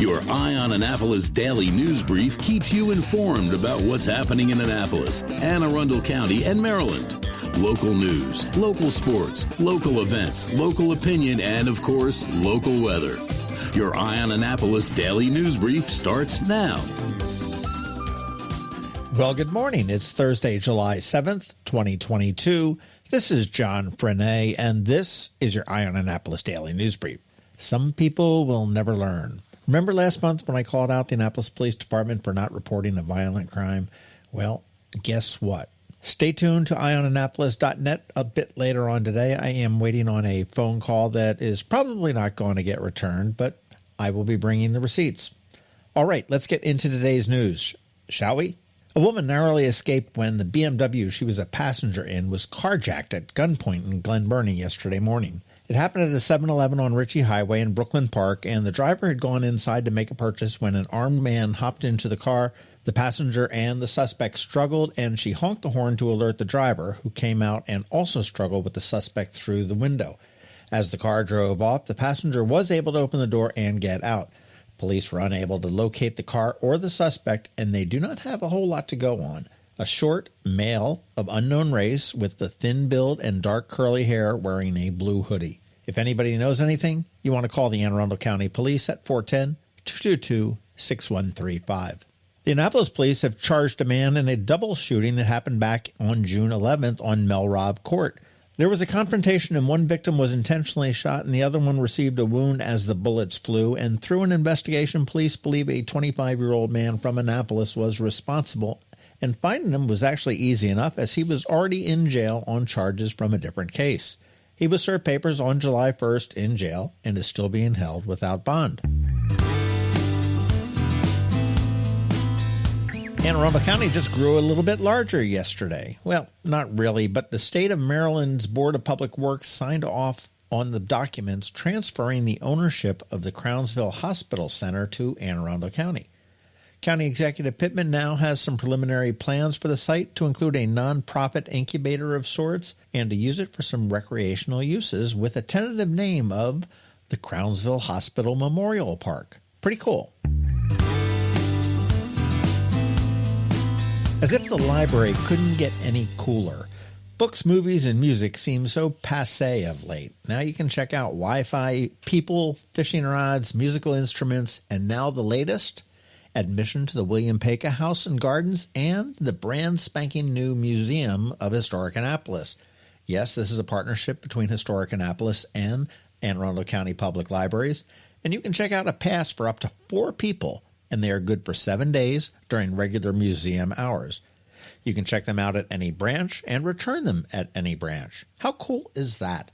Your Eye on Annapolis daily news brief keeps you informed about what's happening in Annapolis, Anne Arundel County, and Maryland. Local news, local sports, local events, local opinion, and, of course, local weather. Your Eye on Annapolis daily news brief starts now. Well, good morning. It's Thursday, July 7th, 2022. This is John Frenaye, and this is your Eye on Annapolis daily news brief. Some people will never learn. Remember last month when I called out the Annapolis Police Department for not reporting a violent crime? Well, guess what? Stay tuned to eyeonannapolis.net a bit later on today. I am waiting on a phone call that is probably not going to get returned, but I will be bringing the receipts. All right, let's get into today's news, shall we? A woman narrowly escaped when the BMW she was a passenger in was carjacked at gunpoint in Glen Burnie yesterday morning. It happened at a 7-Eleven on Ritchie Highway in Brooklyn Park, and the driver had gone inside to make a purchase when an armed man hopped into the car. The passenger and the suspect struggled, and she honked the horn to alert the driver, who came out and also struggled with the suspect through the window. As the car drove off, the passenger was able to open the door and get out. Police were unable to locate the car or the suspect, and they do not have a whole lot to go on. A short male of unknown race with the thin build and dark curly hair wearing a blue hoodie. If anybody knows anything, you want to call the Anne Arundel County Police at 410-222-6135. The Annapolis Police have charged a man in a double shooting that happened back on June 11th on Melrob Court. There was a confrontation and one victim was intentionally shot and the other one received a wound as the bullets flew, and through an investigation, police believe a 25-year-old man from Annapolis was responsible, and finding him was actually easy enough as he was already in jail on charges from a different case. He was served papers on July 1st in jail and is still being held without bond. Anne Arundel County just grew a little bit larger yesterday. Well, not really, but the state of Maryland's Board of Public Works signed off on the documents transferring the ownership of the Crownsville Hospital Center to Anne Arundel County. County Executive Pittman now has some preliminary plans for the site to include a nonprofit incubator of sorts and to use it for some recreational uses with a tentative name of the Crownsville Hospital Memorial Park. Pretty cool. As if the library couldn't get any cooler. Books, movies, and music seem so passé of late. Now you can check out Wi-Fi, people, fishing rods, musical instruments, and now the latest, admission to the William Paca House and Gardens and the brand spanking new Museum of Historic Annapolis. Yes, this is a partnership between Historic Annapolis and Anne Arundel County Public Libraries, and you can check out a pass for up to 4 people, and they are good for 7 days during regular museum hours. You can check them out at any branch and return them at any branch. How cool is that?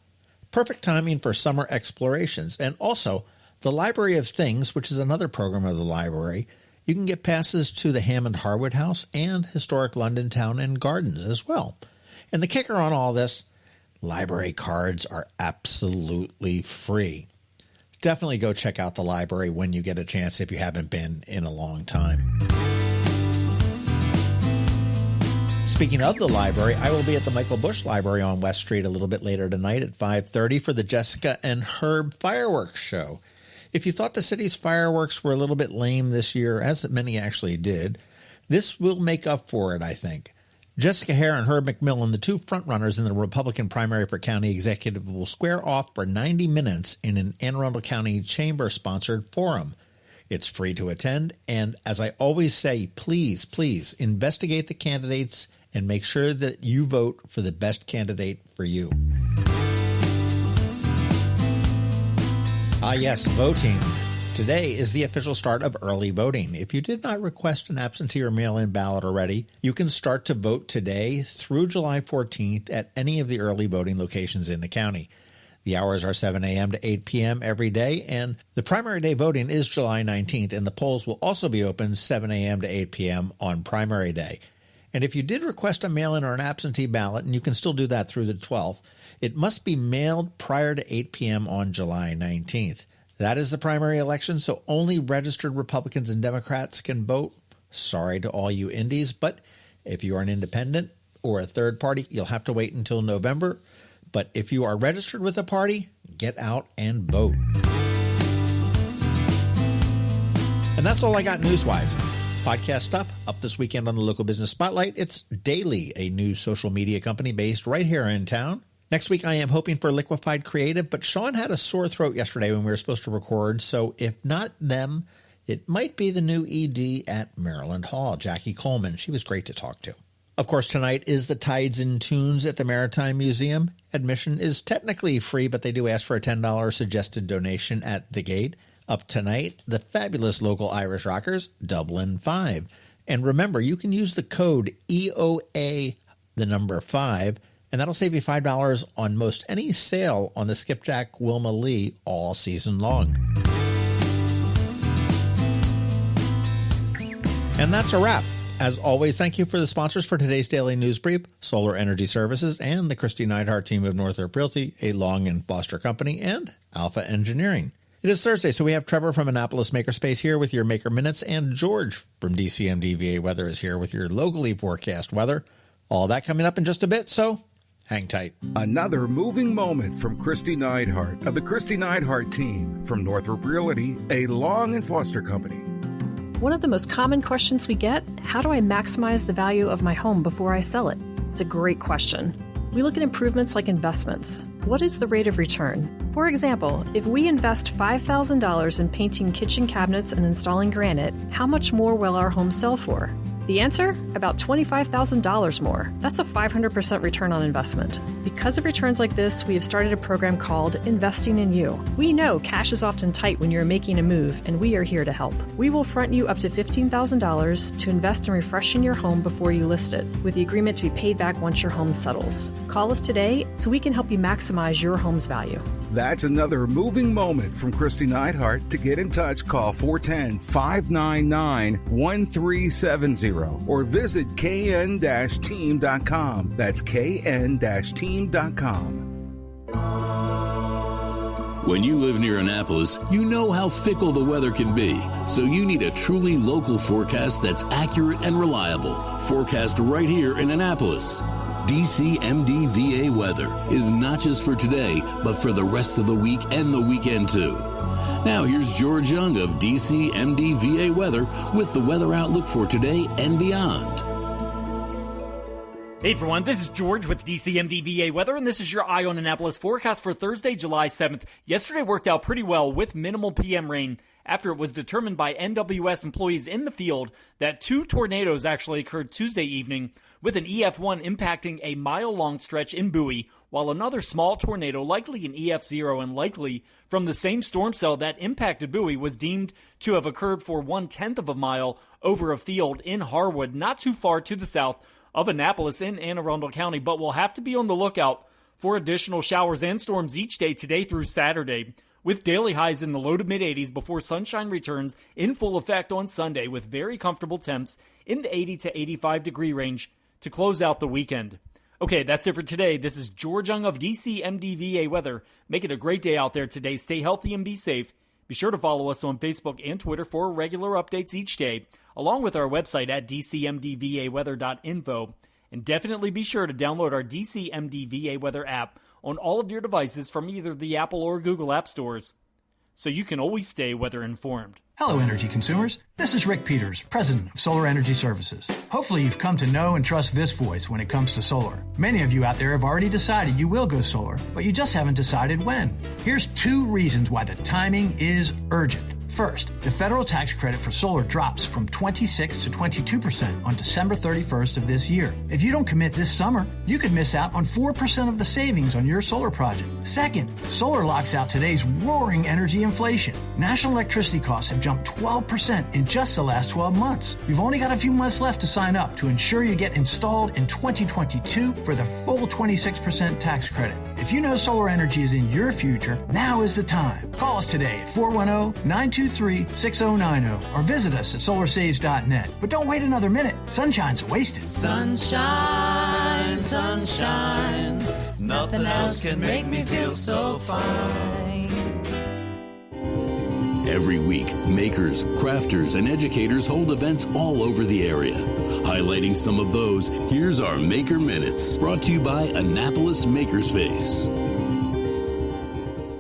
Perfect timing for summer explorations. And also, the Library of Things, which is another program of the library, you can get passes to the Hammond Harwood House and Historic London Town and Gardens as well. And the kicker on all this, library cards are absolutely free. Definitely go check out the library when you get a chance if you haven't been in a long time. Speaking of the library, I will be at the Michael Bush Library on West Street a little bit later tonight at 5:30 for the Jessica and Herb fireworks show. If you thought the city's fireworks were a little bit lame this year, as many actually did, this will make up for it, I think. Jessica Hare and Herb McMillan, the two frontrunners in the Republican primary for county executive, will square off for 90 minutes in an Anne Arundel County Chamber-sponsored forum. It's free to attend, and as I always say, please, please investigate the candidates and make sure that you vote for the best candidate for you. Ah, yes, voting. Today is the official start of early voting. If you did not request an absentee or mail-in ballot already, you can start to vote today through July 14th at any of the early voting locations in the county. The hours are 7 a.m. to 8 p.m. every day, and the primary day voting is July 19th, and the polls will also be open 7 a.m. to 8 p.m. on primary day. And if you did request a mail-in or an absentee ballot, and you can still do that through the 12th, it must be mailed prior to 8 p.m. on July 19th. That is the primary election, so only registered Republicans and Democrats can vote. Sorry to all you indies, but if you are an independent or a third party, you'll have to wait until November. But if you are registered with a party, get out and vote. And that's all I got news-wise. Podcast stuff up this weekend on the Local Business Spotlight. It's Daily, a new social media company based right here in town. Next week, I am hoping for Liquefied Creative, but Sean had a sore throat yesterday when we were supposed to record, so if not them, it might be the new ED at Maryland Hall, Jackie Coleman. She was great to talk to. Of course, tonight is the Tides and Tunes at the Maritime Museum. Admission is technically free, but they do ask for a $10 suggested donation at the gate. Up tonight, the fabulous local Irish rockers, Dublin 5. And remember, you can use the code EOA, the number 5, and that'll save you $5 on most any sale on the Skipjack Wilma Lee all season long. And that's a wrap. As always, thank you for the sponsors for today's Daily News Brief, Solar Energy Services and the Kristi Neidhardt Team of Northrop Realty, a Long and Foster company, and Alpha Engineering. It is Thursday, so we have Trevor from Annapolis Makerspace here with your Maker Minutes, and George from DCMDVA Weather is here with your locally forecast weather. All that coming up in just a bit, so hang tight. Another moving moment from Kristi Neidhardt of the Kristi Neidhardt Team from Northrop Realty, a Long and Foster company. One of the most common questions we get, how do I maximize the value of my home before I sell it? It's a great question. We look at improvements like investments. What is the rate of return? For example, if we invest $5,000 in painting kitchen cabinets and installing granite, how much more will our home sell for? The answer? About $25,000 more. That's a 500% return on investment. Because of returns like this, we have started a program called Investing in You. We know cash is often tight when you're making a move, and we are here to help. We will front you up to $15,000 to invest in refreshing your home before you list it, with the agreement to be paid back once your home settles. Call us today so we can help you maximize your home's value. That's another moving moment from Kristi Neidhardt. To get in touch, call 410-599-1370 or visit kn-team.com. That's kn-team.com. When you live near Annapolis, you know how fickle the weather can be. So you need a truly local forecast that's accurate and reliable. Forecast right here in Annapolis. DCMDVA weather is not just for today, but for the rest of the week and the weekend too. Now here's George Young of DCMDVA weather with the weather outlook for today and beyond. Hey everyone, this is George with DCMDVA weather, and this is your Eye on Annapolis forecast for Thursday, July 7th. Yesterday worked out pretty well with minimal PM rain after it was determined by NWS employees in the field that 2 tornadoes actually occurred Tuesday evening, with an EF1 impacting a mile-long stretch in Bowie, while another small tornado, likely an EF0 and likely from the same storm cell that impacted Bowie, was deemed to have occurred for 1/10 of a mile over a field in Harwood, not too far to the south of Annapolis in Anne Arundel County, but we'll have to be on the lookout for additional showers and storms each day today through Saturday, with daily highs in the low to mid-80s before sunshine returns in full effect on Sunday, with very comfortable temps in the 80 to 85 degree range to close out the weekend. Okay, that's it for today. This is George Young of DCMDVA Weather. Make it a great day out there today. Stay healthy and be safe. Be sure to follow us on Facebook and Twitter for regular updates each day, along with our website at dcmdvaweather.info. And definitely be sure to download our DCMDVA Weather app on all of your devices from either the Apple or Google app stores, so you can always stay weather informed. Hello, energy consumers. This is Rick Peters, president of Solar Energy Services. Hopefully you've come to know and trust this voice when it comes to solar. Many of you out there have already decided you will go solar, but you just haven't decided when. Here's 2 reasons why the timing is urgent. First, the federal tax credit for solar drops from 26 to 22% on December 31st of this year. If you don't commit this summer, you could miss out on 4% of the savings on your solar project. Second, solar locks out today's roaring energy inflation. National electricity costs have jumped 12% in just the last 12 months. You've only got a few months left to sign up to ensure you get installed in 2022 for the full 26% tax credit. If you know solar energy is in your future, now is the time. Call us today at 410-923-6090 or visit us at solarsaves.net. But don't wait another minute. Sunshine's wasted. Sunshine, sunshine, nothing else can make me feel so fine. Every week, makers, crafters, and educators hold events all over the area. Highlighting some of those, here's our Maker Minutes, brought to you by Annapolis Makerspace.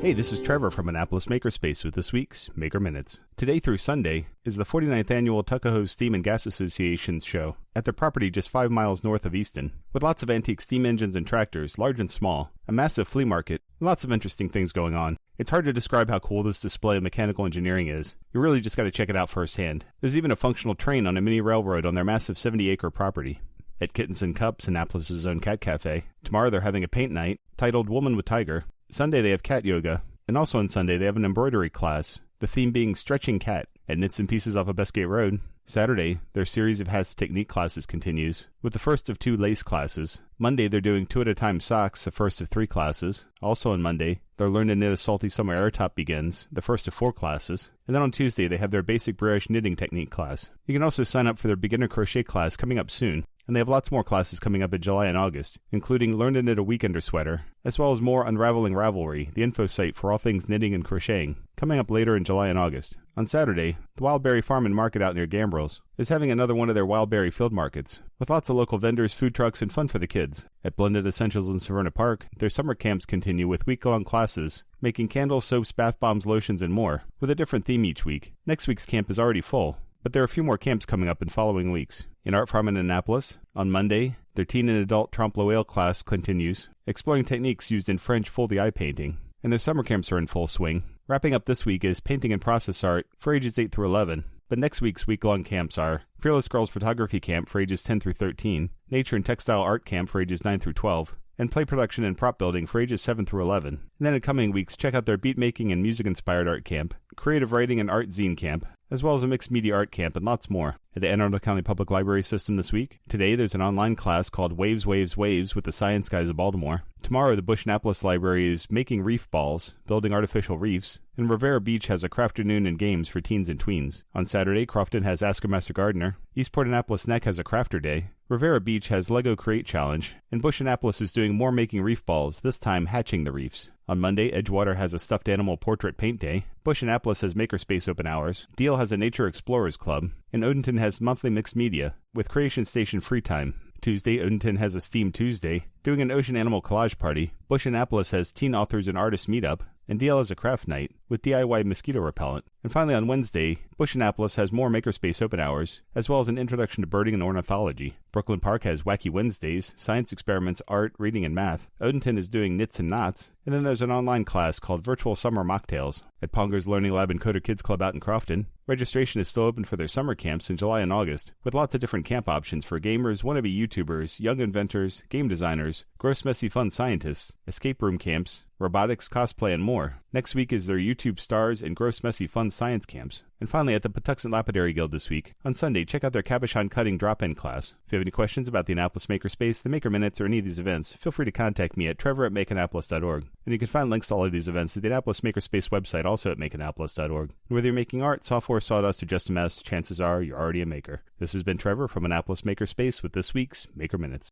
Hey, this is Trevor from Annapolis Makerspace with this week's Maker Minutes. Today through Sunday is the 49th Annual Tuckahoe Steam and Gas Association's show at their property just 5 miles north of Easton. With lots of antique steam engines and tractors, large and small, a massive flea market, and lots of interesting things going on. It's hard to describe how cool this display of mechanical engineering is. You really just got to check it out firsthand. There's even a functional train on a mini railroad on their massive 70-acre property. At Kittens and Cups, Annapolis' own cat cafe, tomorrow they're having a paint night titled Woman with Tiger. Sunday they have cat yoga, and also on Sunday they have an embroidery class, the theme being Stretching Cat at Knits and Pieces off of Bestgate Road. Saturday, their series of hats technique classes continues, with the first of 2 lace classes. Monday, they're doing 2 at a time socks, the first of 3 classes. Also on Monday, their Learn to Knit a Salty Summer Air Top begins, the first of 4 classes. And then on Tuesday, they have their basic brioche knitting technique class. You can also sign up for their beginner crochet class coming up soon. And they have lots more classes coming up in July and August, including Learn to Knit a Weekender Sweater, as well as more Unraveling Ravelry, the info site for all things knitting and crocheting, coming up later in July and August. On Saturday, the Wildberry Farm and Market out near Gambrels is having another one of their Wildberry field markets, with lots of local vendors, food trucks, and fun for the kids. At Blended Essentials in Severna Park, their summer camps continue with week-long classes, making candles, soaps, bath bombs, lotions, and more, with a different theme each week. Next week's camp is already full, but there are a few more camps coming up in following weeks. In Art Farm in Annapolis, on Monday, their teen and adult trompe l'oeil class continues, exploring techniques used in French fold-the-eye painting, and their summer camps are in full swing. Wrapping up this week is Painting and Process Art for ages 8 through 11, but next week's week-long camps are Fearless Girls Photography Camp for ages 10 through 13, Nature and Textile Art Camp for ages 9 through 12, and Play Production and Prop Building for ages 7 through 11. And then in coming weeks, check out their Beat-Making and Music-Inspired Art Camp, Creative Writing and Art Zine Camp, as well as a Mixed Media Art Camp and lots more. At the Anne Arundel County Public Library System this week, today there's an online class called Waves, Waves, Waves with the Science Guys of Baltimore. Tomorrow, the Bush Annapolis Library is making reef balls, building artificial reefs, and Rivera Beach has a crafternoon and games for teens and tweens. On Saturday, Crofton has Ask a Master Gardener, Eastport Annapolis Neck has a Crafter Day, Rivera Beach has Lego Create Challenge, and Bush Annapolis is doing more making reef balls, this time hatching the reefs. On Monday, Edgewater has a Stuffed Animal Portrait Paint Day, Bush Annapolis has Makerspace Open Hours, Deal has a Nature Explorers Club, and Odenton has monthly mixed media, with Creation Station Free Time. Tuesday, Odenton has a Steam Tuesday, doing an Ocean Animal Collage Party, Bush Annapolis has Teen Authors and Artists Meetup, and DL has a Craft Night, with DIY Mosquito Repellent. And finally on Wednesday, Bush Annapolis has more Makerspace Open Hours, as well as an Introduction to Birding and Ornithology. Brooklyn Park has Wacky Wednesdays, Science Experiments, Art, Reading, and Math. Odenton is doing Knits and Knots, and then there's an online class called Virtual Summer Mocktails. At Ponger's Learning Lab and Coder Kids Club out in Crofton, registration is still open for their summer camps in July and August, with lots of different camp options for gamers, wannabe YouTubers, young inventors, game designers, gross messy fun scientists, escape room camps, robotics, cosplay, and more. Next week is their YouTube stars and gross messy fun science camps. And finally, at the Patuxent Lapidary Guild this week, on Sunday, check out their cabochon cutting drop-in class. If you have any questions about the Annapolis Makerspace, the Maker Minutes, or any of these events, feel free to contact me at trevor@makeannapolis.org. And you can find links to all of these events at the Annapolis Makerspace website, also at makeannapolis.org. And whether you're making art, software, sawdust, or just a mess, chances are you're already a maker. This has been Trevor from Annapolis Makerspace with this week's Maker Minutes.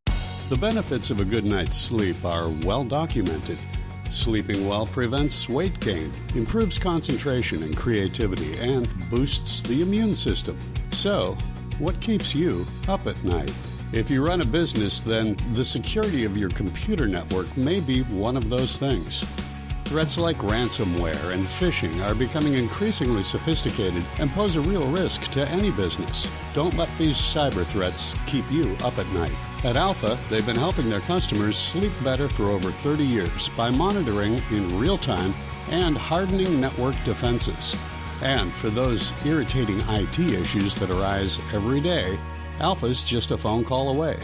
The benefits of a good night's sleep are well documented. Sleeping well prevents weight gain, improves concentration and creativity, and boosts the immune system. So, what keeps you up at night? If you run a business, then the security of your computer network may be one of those things. Threats like ransomware and phishing are becoming increasingly sophisticated and pose a real risk to any business. Don't let these cyber threats keep you up at night. At Alpha, they've been helping their customers sleep better for over 30 years by monitoring in real time and hardening network defenses. And for those irritating IT issues that arise every day, Alpha's just a phone call away,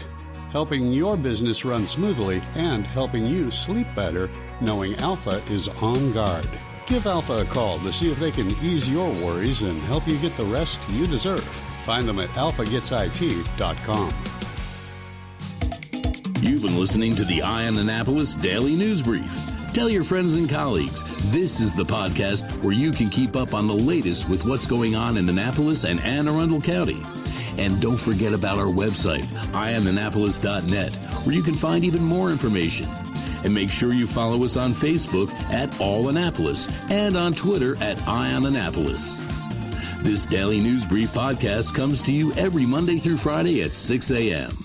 helping your business run smoothly and helping you sleep better, knowing Alpha is on guard. Give Alpha a call to see if they can ease your worries and help you get the rest you deserve. Find them at alphagetsit.com. You've been listening to the Eye on Annapolis Daily News Brief. Tell your friends and colleagues, this is the podcast where you can keep up on the latest with what's going on in Annapolis and Anne Arundel County. And don't forget about our website, eyeonannapolis.net, where you can find even more information. And make sure you follow us on Facebook at All Annapolis and on Twitter at Eye on Annapolis. This Daily News Brief podcast comes to you every Monday through Friday at 6 a.m.